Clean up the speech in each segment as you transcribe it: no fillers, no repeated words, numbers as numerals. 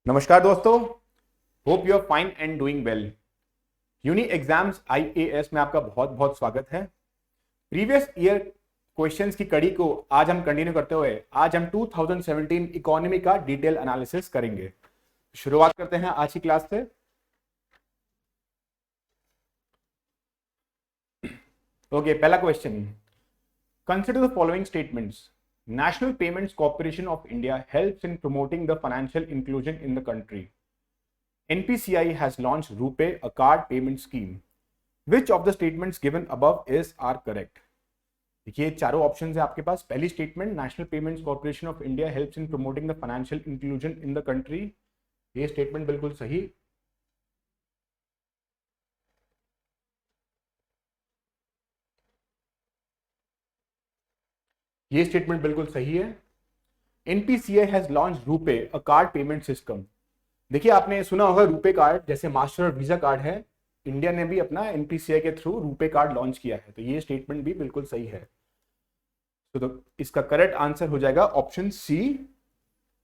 नमस्कार दोस्तों, hope you are fine and doing well. Uni exams IAS में आपका बहुत बहुत स्वागत है। प्रीवियस ईयर क्वेश्चंस की कड़ी को आज हम कंटिन्यू करते हुए आज हम 2017 इकोनॉमी का डिटेल एनालिसिस करेंगे। शुरुआत करते हैं आज की क्लास से। ओके, पहला question, consider the following statements. National Payments Corporation of India helps in promoting the financial inclusion in the country. NPCI has launched RuPay, a card payment scheme. Which of the statements given above are correct? देखिए चारों option है आपके पास। पहली statement, national payments corporation of India helps in promoting the financial inclusion in the country, ये statement बिल्कुल सही। ये statement बिल्कुल सही है। NPCI has launch RuPay, a card payment system. देखिए आपने सुना होगा रूपे कार्ड, जैसे मास्टर और वीजा कार्ड है, इंडिया ने भी अपना एनपीसीआई के थ्रू रूपे कार्ड लॉन्च किया है, तो ये स्टेटमेंट भी बिल्कुल सही है। तो इसका करेक्ट आंसर हो जाएगा ऑप्शन सी,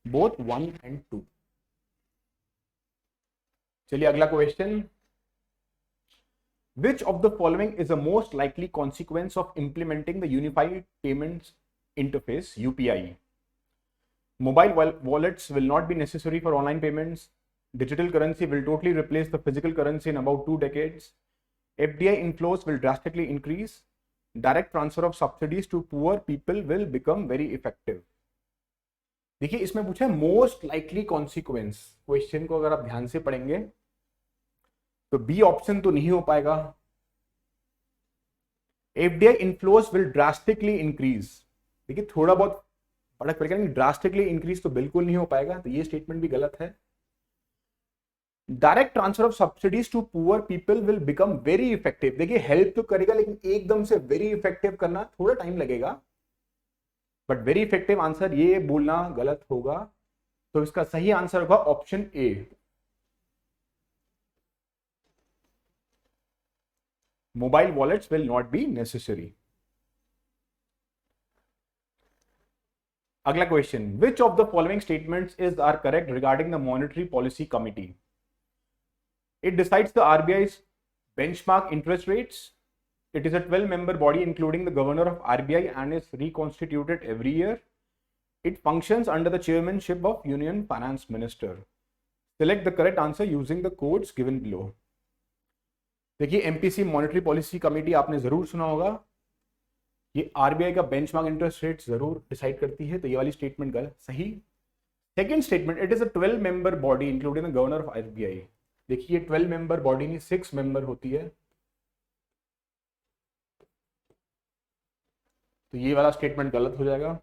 बोथ 1 and 2। चलिए अगला question, which of the following is the most likely consequence of implementing the unified payments interface UPI? Mobile wallets will not be necessary for online payments. Digital currency will totally replace the physical currency in about 2 decades. FDI inflows will drastically increase. Direct transfer of subsidies to poor people will become very effective. देखिए इसमें पूछा है most likely consequence. Question को अगर आप ध्यान से पढ़ेंगे तो बी ऑप्शन तो नहीं हो पाएगा। FDI inflows will drastically increase, देखिए थोड़ा बहुत फर्क पड़ेगा, ड्रास्टिकली इंक्रीज तो बिल्कुल नहीं हो पाएगा, तो ये स्टेटमेंट भी गलत है। Direct transfer of subsidies to poor people will become very effective, देखिए हेल्प तो करेगा लेकिन एकदम से वेरी इफेक्टिव करना थोड़ा टाइम लगेगा, बट वेरी इफेक्टिव आंसर ये बोलना गलत होगा। तो इसका सही आंसर होगा option A. Mobile wallets will not be necessary. अगला question, which of the following statements is are correct regarding the monetary policy committee? It decides the RBI's benchmark interest rates. It is a 12-member body including the governor of RBI and is reconstituted every year. It functions under the chairmanship of Union Finance Minister. Select the correct answer using the codes given below. देखिए MPC monetary policy committee आपने जरूर सुना होगा, ये RBI का benchmark interest rate जरूर decide करती है, तो ये वाली स्टेटमेंट गलत। सही second statement, it is a 12-member body including the governor of RBI. देखिए 12-member बॉडी नहीं 6 मेंबर होती है, तो ये वाला स्टेटमेंट गलत हो जाएगा।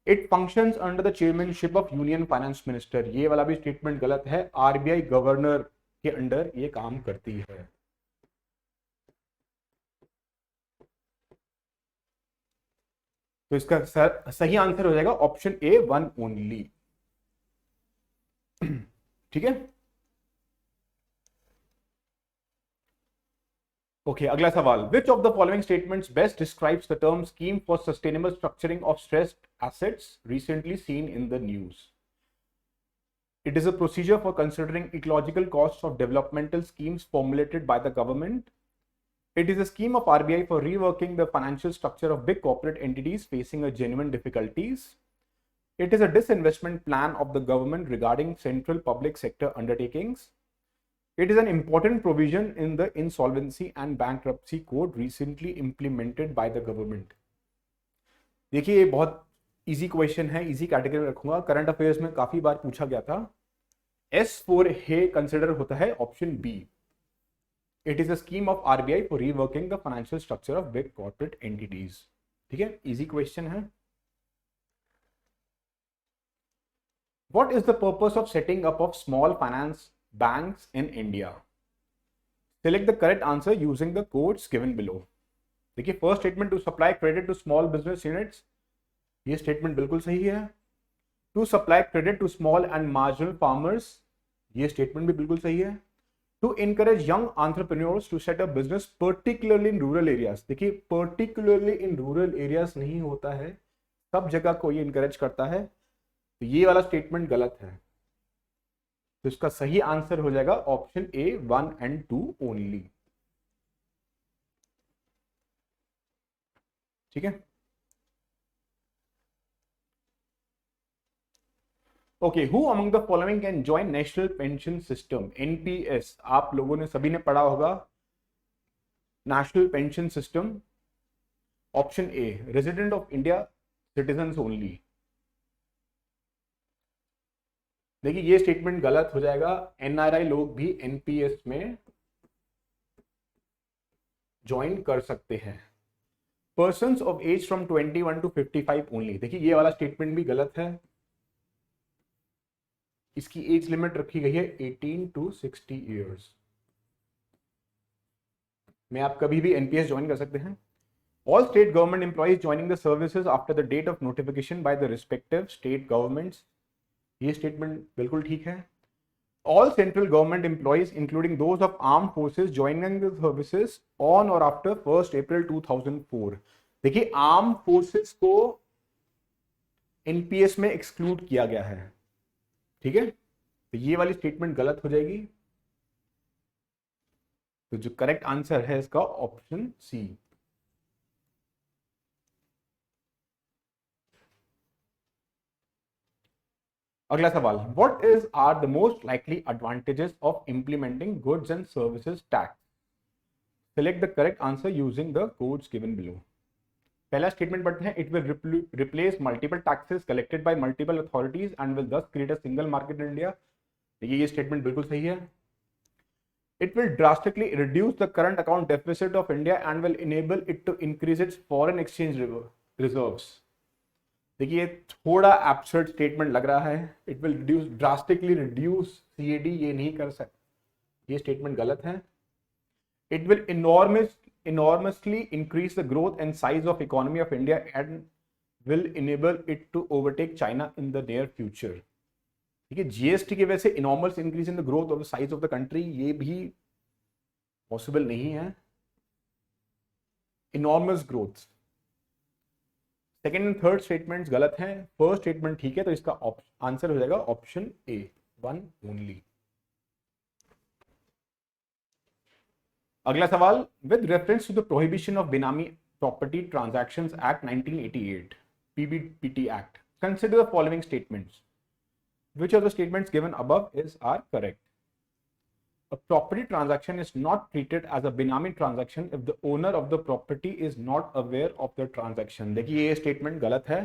It functions under the chairmanship of union finance minister, ये वाला भी स्टेटमेंट गलत है, आरबीआई गवर्नर के अंडर ये काम करती है। तो इसका सही आंसर हो जाएगा ऑप्शन ए, 1 ओनली। ठीक है, ओके अगला सवाल, which of the following statements best describes the term scheme for sustainable structuring of stressed assets recently seen in the news? It is a procedure for considering ecological costs of developmental schemes formulated by the government. It is a scheme of RBI for reworking the financial structure of big corporate entities facing a genuine difficulties. It is a disinvestment plan of the government regarding central public sector undertakings. It is an important provision in the Insolvency and Bankruptcy Code recently implemented by the government. देखिए ये बहुत easy question है, easy category में रखूंगा, current affairs में काफी बार पूछा गया था। S4 है कंसिडर होता है option B. It is a scheme of RBI for reworking the financial structure of big corporate entities. ठीक है, इजी क्वेश्चन है। What is the purpose of setting up of small finance banks in India? Select the correct answer using the codes given below. देखिए first statement, to supply credit to small business units, ये statement बिल्कुल सही है। To supply credit to small and marginal farmers, ये statement भी बिल्कुल सही है। To encourage young entrepreneurs to set up business particularly in rural areas, देखिए पर्टिकुलरली इन रूरल एरियाज नहीं होता है, सब जगह को ये इनकरेज करता है, तो ये वाला स्टेटमेंट गलत है। तो इसका सही आंसर हो जाएगा ऑप्शन ए 1 एंड 2 ओनली। ठीक है, okay. Who among the following can join national pension system, NPS? आप लोगों ने सभी ने पढ़ा होगा national pension system. Option a resident of India, citizen only. देखिए ये स्टेटमेंट गलत हो जाएगा, एनआरआई लोग भी एनपीएस में ज्वाइन कर सकते हैं। Persons of age from 21 to 55 only. देखिए ये वाला स्टेटमेंट भी गलत है, इसकी एज लिमिट रखी गई है 18 to 60 ईयर्स में आप कभी भी एनपीएस ज्वाइन कर सकते हैं। All state government employees joining the services after the date of notification by the respective state governments. ये स्टेटमेंट बिल्कुल ठीक है। All central government employees, including those of armed forces, joining the services on or after 1st April 2004। देखिए arm forces को NPS में exclude किया गया है। ठीक है, तो ये वाली स्टेटमेंट गलत हो जाएगी। तो जो करेक्ट आंसर है इसका ऑप्शन सी। अगला सवाल, what is are the most likely advantages of implementing goods and services tax? Select the correct answer using the codes given below. पहला स्टेटमेंट पढ़ते हैं, it will replace multiple taxes collected by multiple authorities and will thus create a single market in India. ये statement बिल्कुल सही है। It will drastically reduce the current account deficit of India and will enable it to increase it's foreign exchange reserves. देखिए थोड़ा absurd statement लग रहा है, it will reduce, drastically reduce CAD ये नहीं कर सकते, ये स्टेटमेंट गलत है। It will enormously increase the growth and size of economy of India and will enable it to overtake China in the near future। ठीक है, जीएसटी की वजह से enormous increase in the growth of the size of the country ये भी possible नहीं है। enormous growth, second and third statements गलत हैं, फर्स्ट स्टेटमेंट ठीक है, तो इसका आंसर हो जाएगा ऑप्शन ए 1 ओनली। अगला सवाल, with reference to the prohibition of benami property transactions act 1988 PBPT act, consider the following statements. Which of the statements given above is are correct? A property transaction is not treated as a benami transaction if the owner of the property is not aware of the transaction। देखिए ये statement गलत है,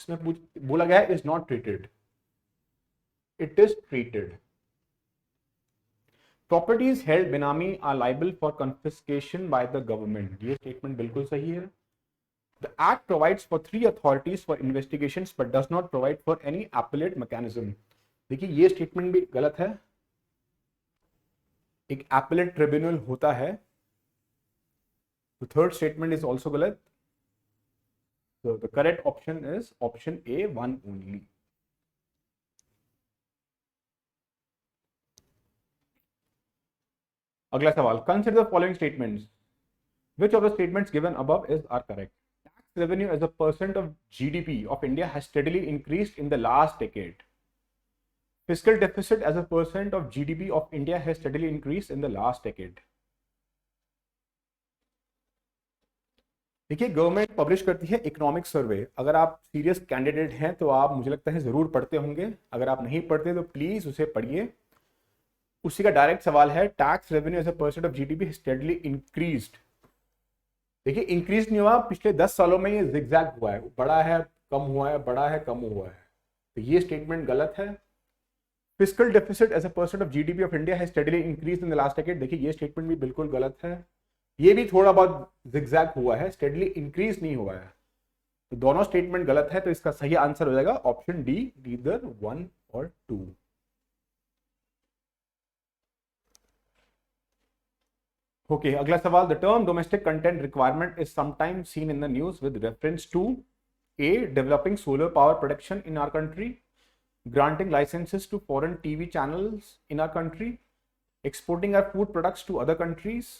इसमें बोला गया है is not treated, it is treated। Properties held benami are liable for confiscation by the government। ये statement बिल्कुल सही है। The act provides for 3 authorities for investigations but does not provide for any appellate mechanism। देखिए ये statement भी गलत है, एक एपेलेट ट्रिब्यूनल होता है। तो थर्ड स्टेटमेंट इज ऑल्सो गलत, so the correct option is option A 1 only। अगला सवाल, consider the following statements, which of the statements given above is are correct? Tax revenue as a percent of GDP of India has steadily increased in the last decade। Fiscal deficit as a percent of GDP of India has steadily increased in the last decade। देखिए government publish करती है economic survey, अगर आप serious candidate हैं तो आप मुझे लगता है जरूर पढ़ते होंगे, अगर आप नहीं पढ़ते तो प्लीज उसे पढ़िए। उसी का डायरेक्ट सवाल है, tax revenue as a percent of GDP steadily increased. देखिए इंक्रीज नहीं हुआ, पिछले 10 सालों में ये जिगजैग हुआ है, बड़ा है कम हुआ है, बड़ा है कम हुआ है, तो ये स्टेटमेंट गलत है। Fiscal deficit as a percent of GDP of India has steadily increased in the last decade. देखिए ये स्टेटमेंट भी बिल्कुल गलत है, ये भी थोड़ा बहुत जिगजैग हुआ है, स्टेडली इंक्रीज नहीं हुआ है, तो दोनों स्टेटमेंट गलत है। तो इसका सही आंसर हो जाएगा ऑप्शन डी, ईदर 1 और 2। ओके, अगला सवाल, the term domestic content requirement is sometimes seen in the news with reference to a developing solar power production in our country, granting licenses to foreign TV channels in our country, exporting our food products to other countries,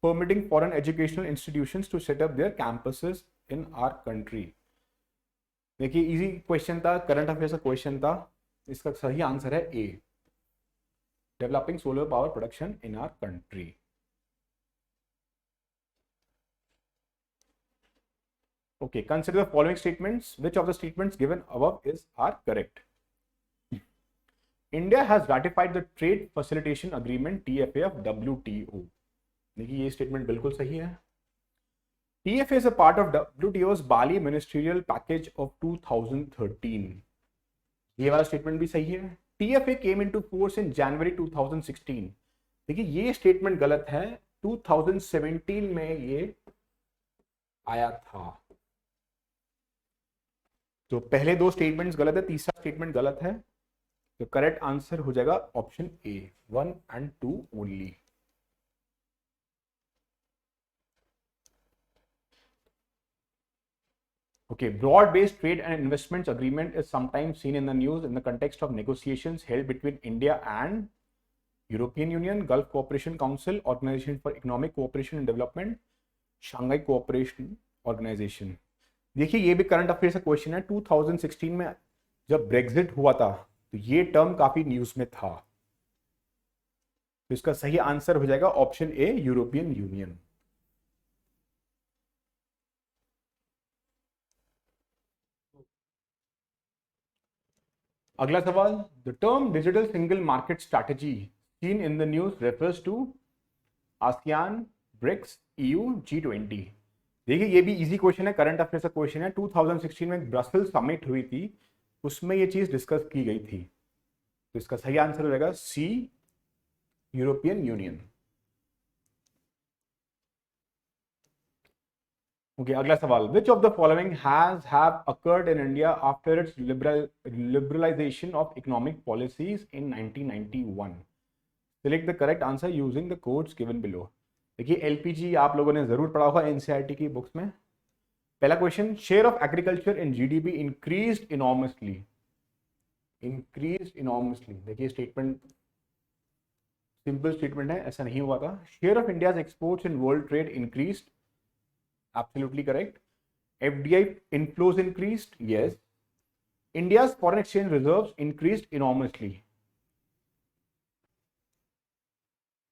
permitting foreign educational institutions to set up their campuses in our country। देखिए easy question था, current affairs का question था, इसका सही answer है A, developing solar power production in our country. Okay, consider the following statements. Which of the statements given above are correct? India has ratified the Trade Facilitation Agreement TFA of WTO. देखिए ये statement बिल्कुल सही है। TFA is a part of WTO's Bali Ministerial Package of 2013. ये वाला statement भी सही है। TFA came into force in January 2016. देखिए ये स्टेटमेंट गलत है, 2017 में ये आया था। तो पहले दो स्टेटमेंट्स गलत है, तीसरा स्टेटमेंट गलत है। तो करेक्ट आंसर हो जाएगा option A, 1 and 2 only. Okay, broad-based trade and investments agreement is sometimes seen in the news in the context of negotiations held between India and European Union, Gulf Cooperation Council, Organization for Economic Cooperation and Development, Shanghai Cooperation Organization। देखिए ये भी current affair का question है। 2016 में जब Brexit हुआ था तो ये टर्म काफी न्यूज में था। तो इसका सही आंसर हो जाएगा ऑप्शन ए, यूरोपियन यूनियन। अगला सवाल, the term digital single market strategy seen in the news refers to ASEAN, BRICS, EU, G20। देखिए ये भी इजी क्वेश्चन है, करंट अफेयर्स का क्वेश्चन है। 2016 में ब्रसेल समिट हुई थी, उसमें ये चीज डिस्कस की गई थी। तो इसका सही आंसर हो जाएगा सी, यूरोपियन यूनियन। ओके, अगला सवाल, which of the following have occurred in India after its liberalisation of economic policies in 1991? Select the correct answer using the codes given below. देखिए एलपीजी आप लोगों ने जरूर पढ़ा होगा एनसीईआरटी की बुक्स में। पहला question, share of agriculture in GDP increased enormously. देखिए स्टेटमेंट सिंपल स्टेटमेंट है, ऐसा नहीं हुआ था। Share of India's exports in world trade increased, absolutely correct. FDI inflows increased, yes. India's foreign exchange reserves increased enormously.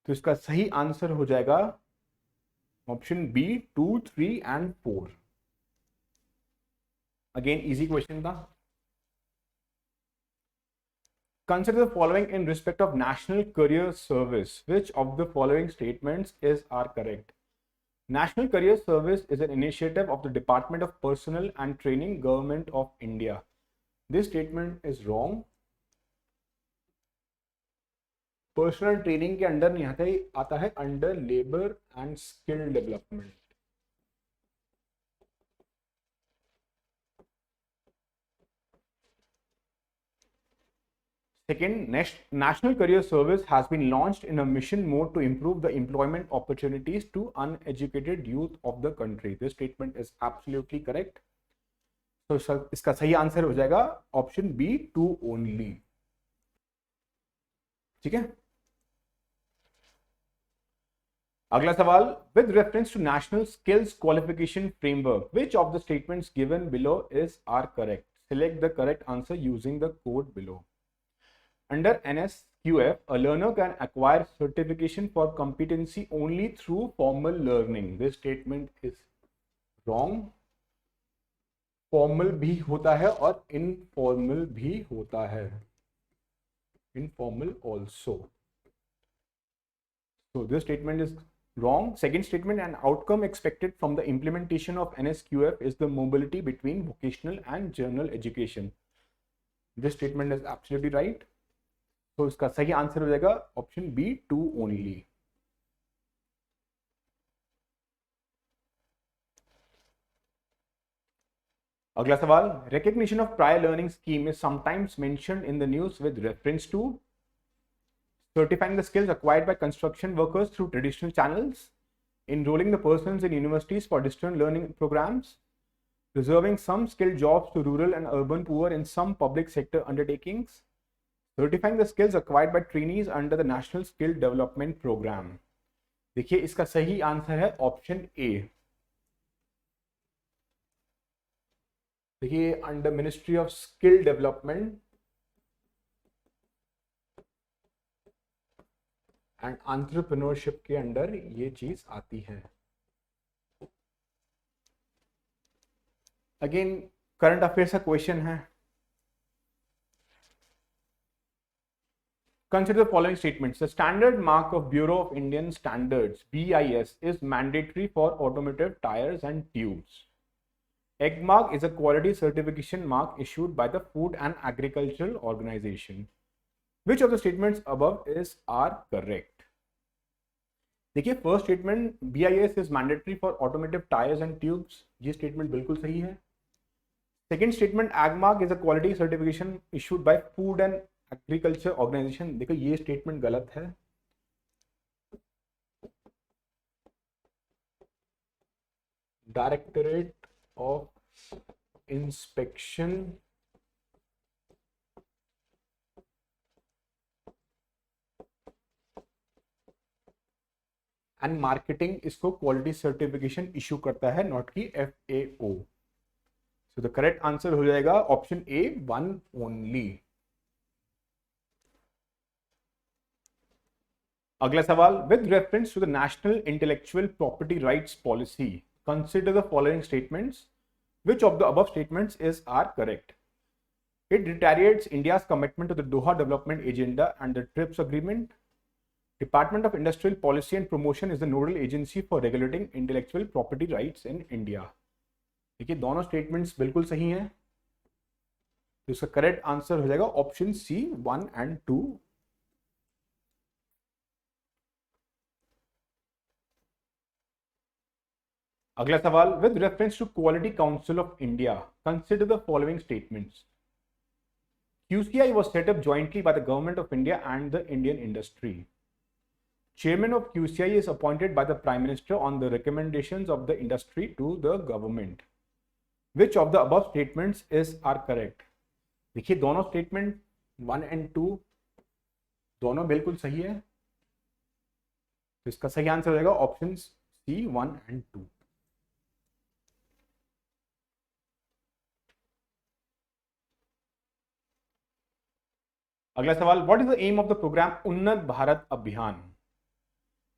तो इसका सही answer हो जाएगा option B, 2, 3 and 4। Again easy question था। Consider the following in respect of National Career Service. Which of the following statements are correct? National Career Service is an initiative of the Department of Personnel and Training, Government of India. This statement is wrong. Personal training के under नहीं आता है under labour and skill development. Second, National Career Service has been launched in a mission mode to improve the employment opportunities to uneducated youth of the country. This statement is absolutely correct. So इसका सही answer हो जाएगा option B, 2 only. ठीक है, अगला सवाल, with reference to National Skills Qualification Framework, which of the statements given below are correct? Select the correct answer using the code below. Under NSQF, a learner can acquire certification for competency only through formal learning. This statement is wrong. Formal भी होता है और informal भी होता है. Informal also. So this statement is wrong. Second statement, an outcome expected from the implementation of NSQF is the mobility between vocational and general education. This statement is absolutely right. तो इसका सही answer हो जाएगा option B, 2 only. अगला सवाल, recognition of prior learning scheme is sometimes mentioned in the news with reference to certifying the skills acquired by construction workers through traditional channels, enrolling the persons in universities for distance learning programs, reserving some skilled jobs to rural and urban poor in some public sector undertakings, certifying the skills acquired by trainees under the National Skill Development Program. देखिए इसका सही answer है option A. देखिए under ministry of skill development and entrepreneurship के under ये चीज आती है। अगेन करंट अफेयर्स का क्वेश्चन है, consider the following statements. The standard mark of Bureau of Indian Standards BIS is mandatory for automotive tires and tubes. EGMARK is a quality certification mark issued by the Food and Agricultural Organization. Which of the statements above are correct? देखिए first statement BIS is mandatory for automotive tires and tubes, ये statement बिल्कुल सही है। Second statement EGMARK is a quality certification issued by Food and Agriculture Organization, देखो ये statement गलत है। Directorate of inspection and marketing इसको क्वालिटी सर्टिफिकेशन इशू करता है, नॉट की FAO। So the correct answer हो जाएगा ऑप्शन A, 1 ओनली। अगला सवाल, with reference to the national intellectual property rights policy consider the following statements. Which of the above statements are correct? It reiterates India's commitment to the Doha Development Agenda and the TRIPS Agreement. Department of Industrial Policy and Promotion is the nodal agency for regulating intellectual property rights in India. देखिए दोनों statements बिल्कुल सही हैं, तो इसका correct answer हो जाएगा option C, 1 and 2। अगला सवाल, with reference to quality council of India consider the following statements. QCI was set up jointly by the Government of India and the Indian industry. Chairman of QCI is appointed by the Prime Minister on the recommendations of the industry to the government. Which of the above statements are correct? देखिए दोनों statement 1 and 2 दोनों बिल्कुल सही है, तो इसका सही answer हो जाएगा ऑप्शन C, 1 and 2। अगला सवाल, what is the aim of the programme Unnat Bharat अभियान?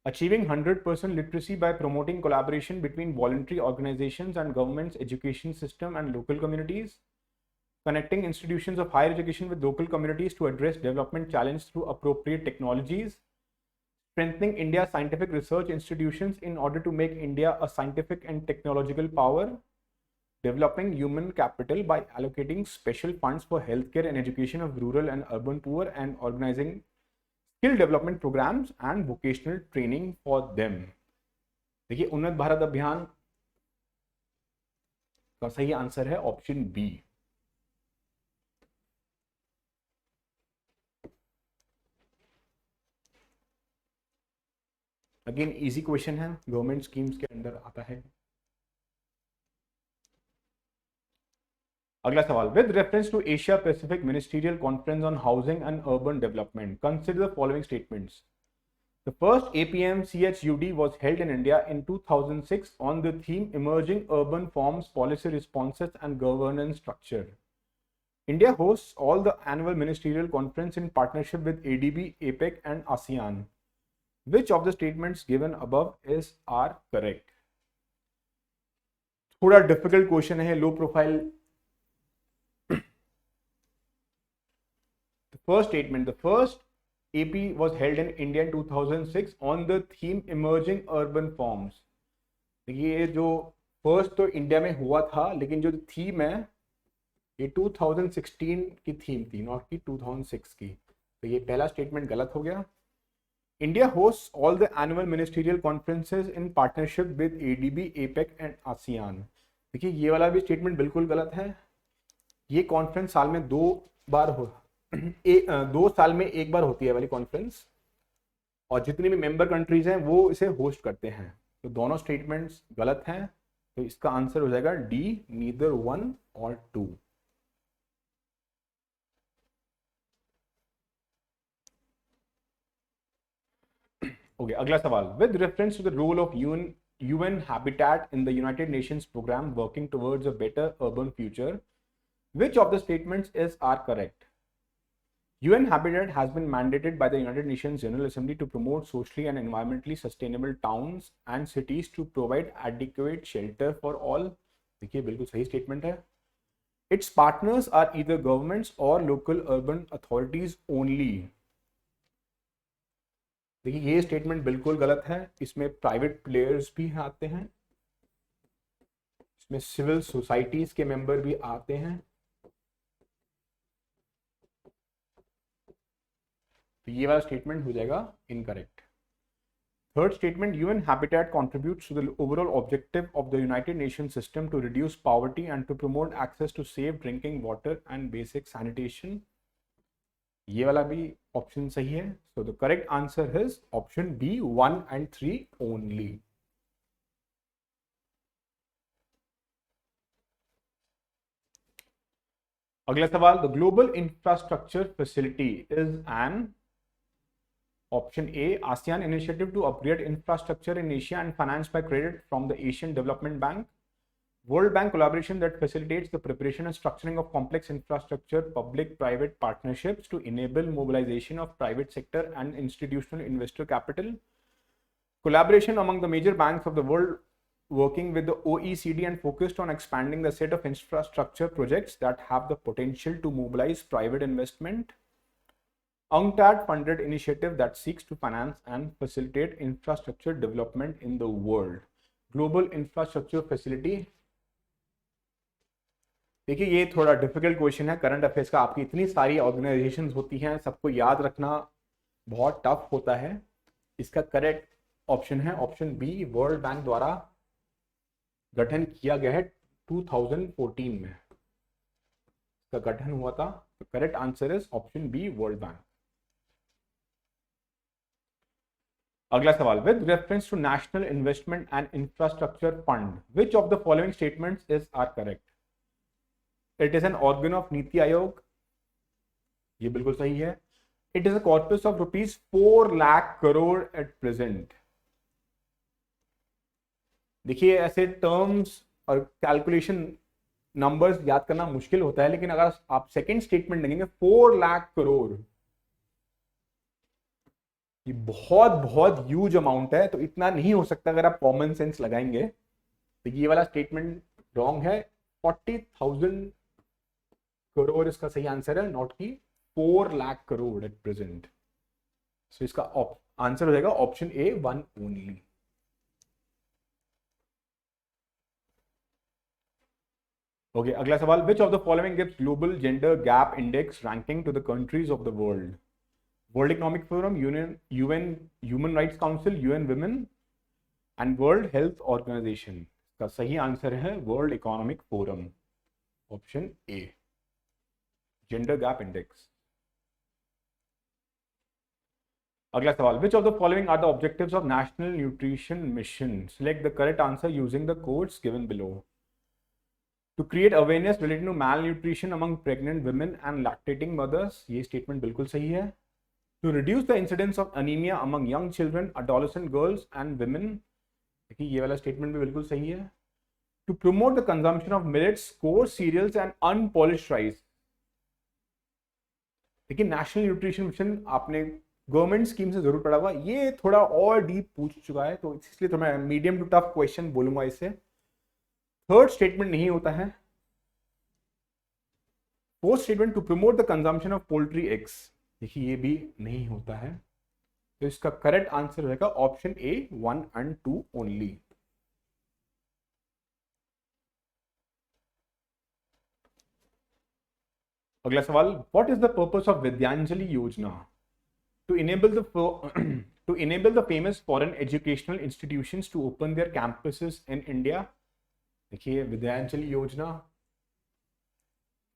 Achieving 100% literacy by promoting collaboration between voluntary organizations and government's education system and local communities, connecting institutions of higher education with local communities to address development challenges through appropriate technologies, strengthening India's scientific research institutions in order to make India a scientific and technological power, developing human capital by allocating special funds for healthcare and education of rural and urban poor, and organizing skill development programs and vocational training for them। देखिए उन्नत भारत अभियान का सही answer है option B। Again easy question है, government schemes के अंदर आता है। अगला सवाल, with reference to Asia Pacific ministerial conference on housing and urban development consider the following statements. The first APM CHUD was held in India in 2006 on the theme Emerging Urban Forms, Policy Responses and Governance Structure. India hosts all the annual ministerial conference in partnership with ADB, APEC and ASEAN. Which of the statements given above are correct? थोड़ा difficult question है, low profile. First statement, the first AP was held in India in 2006 on the theme Emerging Urban Forms। देखिए जो first तो India में हुआ था, लेकिन जो थीम है ये 2016 की थीम थी, नॉट की 2006 की, तो ये पहला स्टेटमेंट गलत हो गया। India host all the annual ministerial conferences in partnership with ADB, APEC and ASEAN। देखिए ये वाला भी स्टेटमेंट बिल्कुल गलत है। ये कॉन्फ्रेंस साल में 2 बार 2 साल में 1 बार होती है वाली कॉन्फ्रेंस, और जितनी भी मेंबर कंट्रीज हैं वो इसे होस्ट करते हैं, तो दोनों स्टेटमेंट्स गलत हैं, तो इसका आंसर हो जाएगा D, नीदर 1 और 2। ओके, अगला सवाल, with reference to the role of UN Habitat in the United Nations program working towards a better urban future, which of the statements are correct? UN Habitat has been mandated by the United Nations General Assembly to promote socially and environmentally sustainable towns and cities to provide adequate shelter for all. देखिए बिल्कुल सही statement है. Its partners are either governments or local urban authorities only. देखिए ये statement बिल्कुल गलत है. इसमें प्राइवेट प्लेयर्स भी आते हैं, इसमें सिविल सोसाइटीज के मेंबर भी आते हैं. तो ये वाला स्टेटमेंट हो जाएगा incorrect. Third statement, UN Habitat contributes to the overall objective of the United Nations system to reduce poverty and to promote access to safe drinking water and basic sanitation. ये वाला भी ऑप्शन सही है. So the correct answer is option B, 1 and 3 only. अगला सवाल, the global infrastructure facility is an option A, ASEAN initiative to upgrade infrastructure in Asia and financed by credit from the Asian Development Bank. World Bank collaboration that facilitates the preparation and structuring of complex infrastructure, public-private partnerships to enable mobilization of private sector and institutional investor capital. Collaboration among the major banks of the world working with the OECD and focused on expanding the set of infrastructure projects that have the potential to mobilize private investment. UNCTAD funded initiative that seeks to finance and facilitate infrastructure development in the world. Global infrastructure facility. देखिए ये थोड़ा difficult question है. Current affairs का आपकी इतनी सारी organisations होती हैं, सबको याद रखना बहुत टफ होता है. इसका करेक्ट ऑप्शन है ऑप्शन बी, वर्ल्ड बैंक द्वारा गठन किया गया है 2014 में. इसका गठन हुआ था. Correct answer is option B, world bank. अगला सवाल, with reference to national investment and infrastructure fund which of the following statements is are correct? It is an organ of NITI Aayog. ये बिल्कुल सही है. It is a corpus of rupees 4 lakh crore at present. देखिए ऐसे terms और calculation numbers याद करना मुश्किल होता है, लेकिन अगर आप सेकेंड स्टेटमेंट देखेंगे 4 लाख करोड़, ये बहुत बहुत ह्यूज अमाउंट है. तो इतना नहीं हो सकता अगर आप कॉमन सेंस लगाएंगे. तो ये वाला स्टेटमेंट रॉन्ग है. 40,000 करोड़ इसका सही आंसर है, नॉट की 4 लाख करोड़ एट प्रेजेंट. सो इसका आंसर हो जाएगा ऑप्शन ए, 1 ओनली. ओके, अगला सवाल, which of the following gives global gender gap index ranking to the countries of the world? World economic forum, UN human rights council, UN women and world health organisation. का सही answer है world economic forum, option A, gender gap index. अगला सवाल, which of the following are the objectives of national nutrition mission? Select the correct answer using the codes given below. To create awareness related to malnutrition among pregnant women and lactating mothers. ये statement बिल्कुल सही है. To reduce the incidence of anemia among young children, adolescent girls and women. देखिए ये वाला statement भी बिल्कुल सही है. To promote the consumption of millets, coarse cereals and unpolished rice. देखिए नेशनल न्यूट्रिशन मिशन आपने गवर्नमेंट स्कीम से जरूर पढ़ा हुआ. ये थोड़ा और डीप पूछ चुका है, तो इसलिए तो मैं मीडियम टू टफ क्वेश्चन बोलूंगा इसे. थर्ड स्टेटमेंट नहीं होता है. Fourth statement, to promote the consumption of poultry eggs. देखिए ये भी नहीं होता है. तो इसका करेक्ट आंसर रहेगा ऑप्शन ए, 1 and 2 ओनली. अगला सवाल, what is the purpose of Vidyanjali Yojana? To enable the famous foreign educational institutions to open their campuses in India. देखिए विद्यांजलि योजना,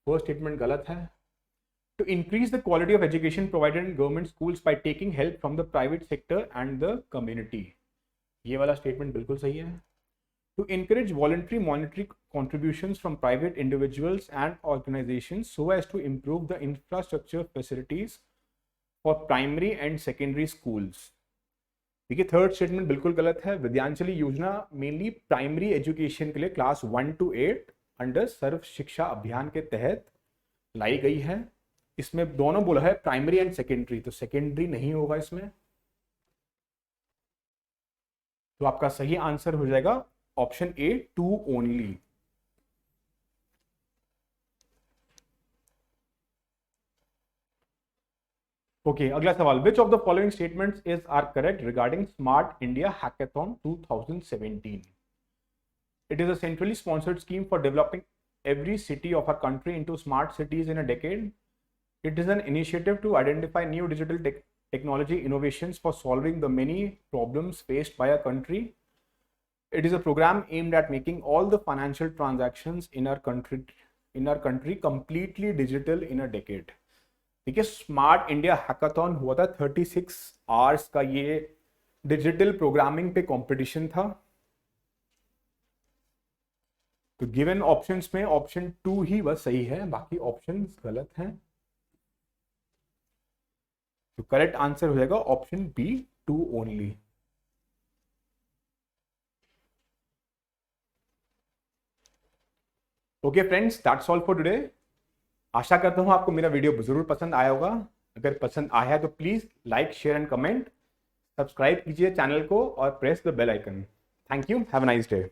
फर्स्ट स्टेटमेंट गलत है. To increase the quality of education provided in government schools by taking help from the private sector and the community. ये वाला statement बिल्कुल सही है. To encourage voluntary monetary contributions from private individuals and organizations so as to improve the infrastructure facilities for primary and secondary schools. देखिए third statement बिल्कुल गलत है. विद्यांजलि योजना मेनली प्राइमरी एजुकेशन के लिए क्लास 1 to 8 अंडर सर्व शिक्षा अभियान के तहत लाई गई है. इसमें दोनों बोला है प्राइमरी एंड सेकेंडरी, तो सेकेंडरी नहीं होगा इसमें, तो आपका सही आंसर हो जाएगा ऑप्शन ए 2 ओनली। ओके, अगला सवाल, which of the following statements is are correct regarding smart India hackathon 2017? It is a centrally sponsored scheme for developing every city of our country into smart cities in a decade. It is an initiative to identify new digital technology innovations for solving the many problems faced by our country. It is a program aimed at making all the financial transactions in our country completely digital in a decade. ठीक है, smart India hackathon हुआ था 36 hours का, ये digital programming पे competition था। तो given options में ऑप्शन 2 ही बस सही है, बाकी ऑप्शंस गलत हैं। तो करेक्ट आंसर हो जाएगा option B 2 only. Okay friends, that's all for today. आशा करता हूं आपको मेरा वीडियो जरूर पसंद आया होगा। अगर पसंद आया है तो please like, share and comment, subscribe कीजिए चैनल को और press the bell icon. Thank you, have a nice day.